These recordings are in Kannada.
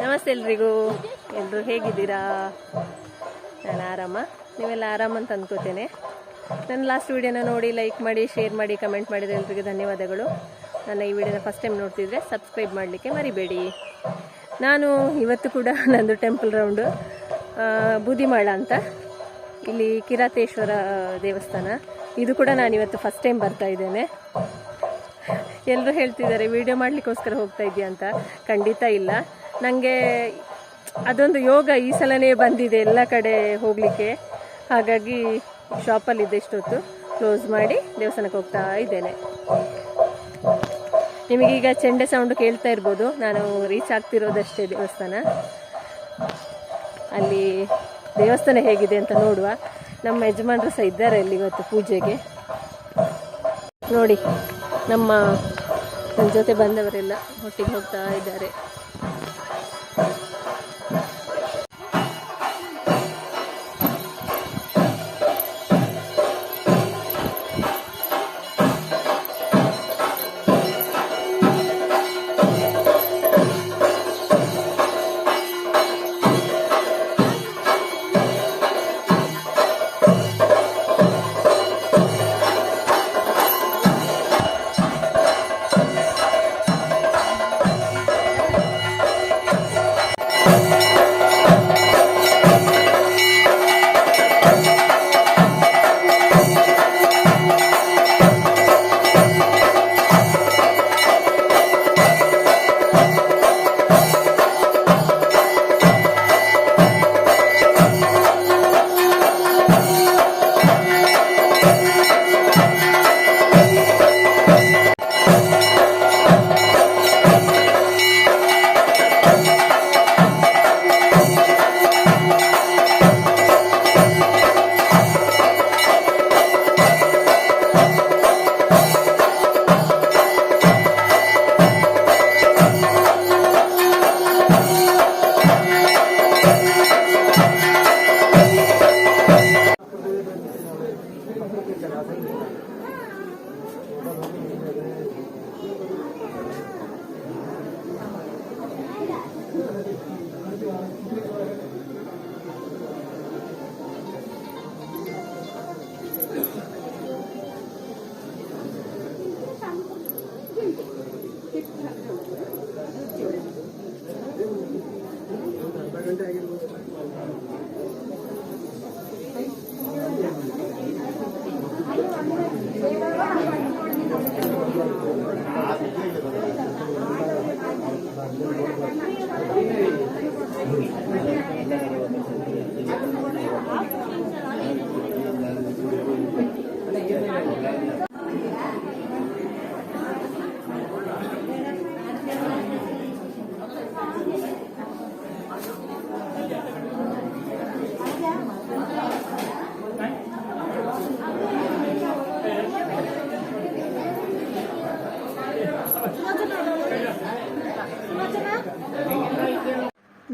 ನಮಸ್ತೆ ಎಲ್ರಿಗೂ. ಎಲ್ಲರೂ ಹೇಗಿದ್ದೀರಾ? ನಾನು ಆರಾಮ, ನೀವೆಲ್ಲ ಆರಾಮ ಅಂತ ಅಂದ್ಕೋತೇನೆ. ನನ್ನ ಲಾಸ್ಟ್ ವೀಡಿಯೋನ ನೋಡಿ ಲೈಕ್ ಮಾಡಿ, ಶೇರ್ ಮಾಡಿ, ಕಮೆಂಟ್ ಮಾಡಿದ ಎಲ್ರಿಗೂ ಧನ್ಯವಾದಗಳು. ನನ್ನ ಈ ವಿಡಿಯೋನ ಫಸ್ಟ್ ಟೈಮ್ ನೋಡ್ತಿದ್ರೆ ಸಬ್ಸ್ಕ್ರೈಬ್ ಮಾಡಲಿಕ್ಕೆ ಮರಿಬೇಡಿ. ನಾನು ಇವತ್ತು ಕೂಡ ನಂದು ಟೆಂಪಲ್ ರೌಂಡು ಬೂದಿಮಾಳ ಅಂತ, ಇಲ್ಲಿ ಕಿರಾತೇಶ್ವರ ದೇವಸ್ಥಾನ. ಇದು ಕೂಡ ನಾನು ಇವತ್ತು ಫಸ್ಟ್ ಟೈಮ್ ಬರ್ತಾ ಇದ್ದೇನೆ. ಎಲ್ಲರೂ ಹೇಳ್ತಿದ್ದಾರೆ ವಿಡಿಯೋ ಮಾಡಲಿಕ್ಕೋಸ್ಕರ ಹೋಗ್ತಾ ಇದೆಯಾ ಅಂತ. ಖಂಡಿತ ಇಲ್ಲ, ನನಗೆ ಅದೊಂದು ಯೋಗ ಈ ಸಲನೇ ಬಂದಿದೆ ಎಲ್ಲ ಕಡೆ ಹೋಗಲಿಕ್ಕೆ. ಹಾಗಾಗಿ ಶಾಪಲ್ಲಿದ್ದೆ ಇಷ್ಟೊತ್ತು, ಕ್ಲೋಸ್ ಮಾಡಿ ದೇವಸ್ಥಾನಕ್ಕೆ ಹೋಗ್ತಾ ಇದ್ದೇನೆ. ನಿಮಗೀಗ ಚೆಂಡೆ ಸೌಂಡ್ ಕೇಳ್ತಾ ಇರ್ಬೋದು. ನಾನು ರೀಚ್ ಆಗ್ತಿರೋದಷ್ಟೇ ದೇವಸ್ಥಾನ. ಅಲ್ಲಿ ದೇವಸ್ಥಾನ ಹೇಗಿದೆ ಅಂತ ನೋಡುವ. ನಮ್ಮ ಯಜಮಾನರು ಸಹ ಇದ್ದಾರೆ ಅಲ್ಲಿ ಇವತ್ತು ಪೂಜೆಗೆ. ನೋಡಿ, ನನ್ನ ಜೊತೆ ಬಂದವರೆಲ್ಲ ಒಟ್ಟಿಗೆ ಹೋಗ್ತಾ ಇದ್ದಾರೆ.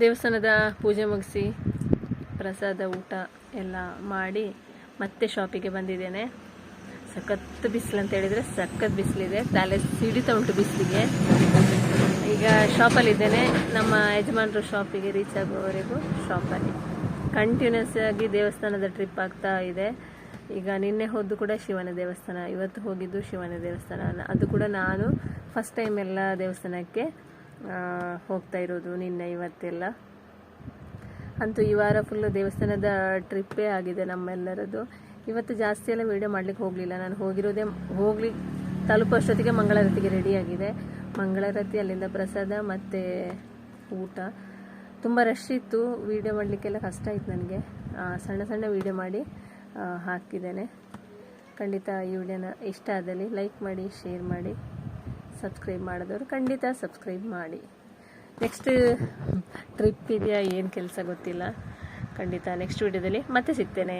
ದೇವಸ್ಥಾನದ ಪೂಜೆ ಮುಗಿಸಿ ಪ್ರಸಾದ ಊಟ ಎಲ್ಲ ಮಾಡಿ ಮತ್ತೆ ಶಾಪಿಗೆ ಬಂದಿದ್ದೇನೆ. ಸಖತ್ ಬಿಸಿಲು ಅಂತ ಹೇಳಿದರೆ ಸಖತ್ ಬಿಸಿಲಿದೆ, ತಲೆ ಸಿಡಿತಾ ಉಂಟು ಬಿಸಿಲಿಗೆ. ಈಗ ಶಾಪಲ್ಲಿದ್ದೇನೆ. ನಮ್ಮ ಯಜಮಾನರು ಶಾಪಿಗೆ ರೀಚ್ ಆಗುವವರೆಗೂ ಶಾಪಲ್ಲಿ ಕಂಟಿನ್ಯೂಸ್ ಆಗಿ ದೇವಸ್ಥಾನದ ಟ್ರಿಪ್ ಆಗ್ತಾ ಇದೆ. ಈಗ ನಿನ್ನೆ ಹೋದ್ದು ಕೂಡ ಶಿವನ ದೇವಸ್ಥಾನ, ಇವತ್ತು ಹೋಗಿದ್ದು ಶಿವನ ದೇವಸ್ಥಾನ. ಅದು ಕೂಡ ನಾನು ಫಸ್ಟ್ ಟೈಮ್ ಎಲ್ಲ ದೇವಸ್ಥಾನಕ್ಕೆ ಹೋಗ್ತಾ ಇರೋದು, ನಿನ್ನೆ ಇವತ್ತೆಲ್ಲ. ಅಂತೂ ಈ ವಾರ ಫುಲ್ಲು ದೇವಸ್ಥಾನದ ಟ್ರಿಪ್ಪೇ ಆಗಿದೆ ನಮ್ಮೆಲ್ಲರದ್ದು. ಇವತ್ತು ಜಾಸ್ತಿ ಎಲ್ಲ ವೀಡಿಯೋ ಮಾಡಲಿಕ್ಕೆ ಹೋಗಲಿಲ್ಲ. ನಾನು ಹೋಗ್ಲಿಕ್ಕೆ ತಲುಪೋಷ್ಟೊತ್ತಿಗೆ ಮಂಗಳಾರತಿಗೆ ರೆಡಿಯಾಗಿದೆ. ಮಂಗಳಾರತಿ, ಅಲ್ಲಿಂದ ಪ್ರಸಾದ ಮತ್ತು ಊಟ. ತುಂಬ ರಶ್ ಇತ್ತು, ವೀಡಿಯೋ ಮಾಡಲಿಕ್ಕೆಲ್ಲ ಕಷ್ಟ ಆಯಿತು ನನಗೆ. ಸಣ್ಣ ಸಣ್ಣ ವೀಡಿಯೋ ಮಾಡಿ ಹಾಕಿದ್ದೇನೆ. ಖಂಡಿತ ಈ ವಿಡಿಯೋನ ಇಷ್ಟ ಆದಲ್ಲಿ ಲೈಕ್ ಮಾಡಿ, ಶೇರ್ ಮಾಡಿ, ಸಬ್ಸ್ಕ್ರೈಬ್ ಮಾಡಿದವರು ಖಂಡಿತ ಸಬ್ಸ್ಕ್ರೈಬ್ ಮಾಡಿ. ನೆಕ್ಸ್ಟ್ ಟ್ರಿಪ್ ಇದೆಯಾ ಏನು ಕೆಲಸ ಗೊತ್ತಿಲ್ಲ. ಖಂಡಿತ ನೆಕ್ಸ್ಟ್ ವಿಡಿಯೋದಲ್ಲಿ ಮತ್ತೆ ಸಿಗ್ತೇನೆ.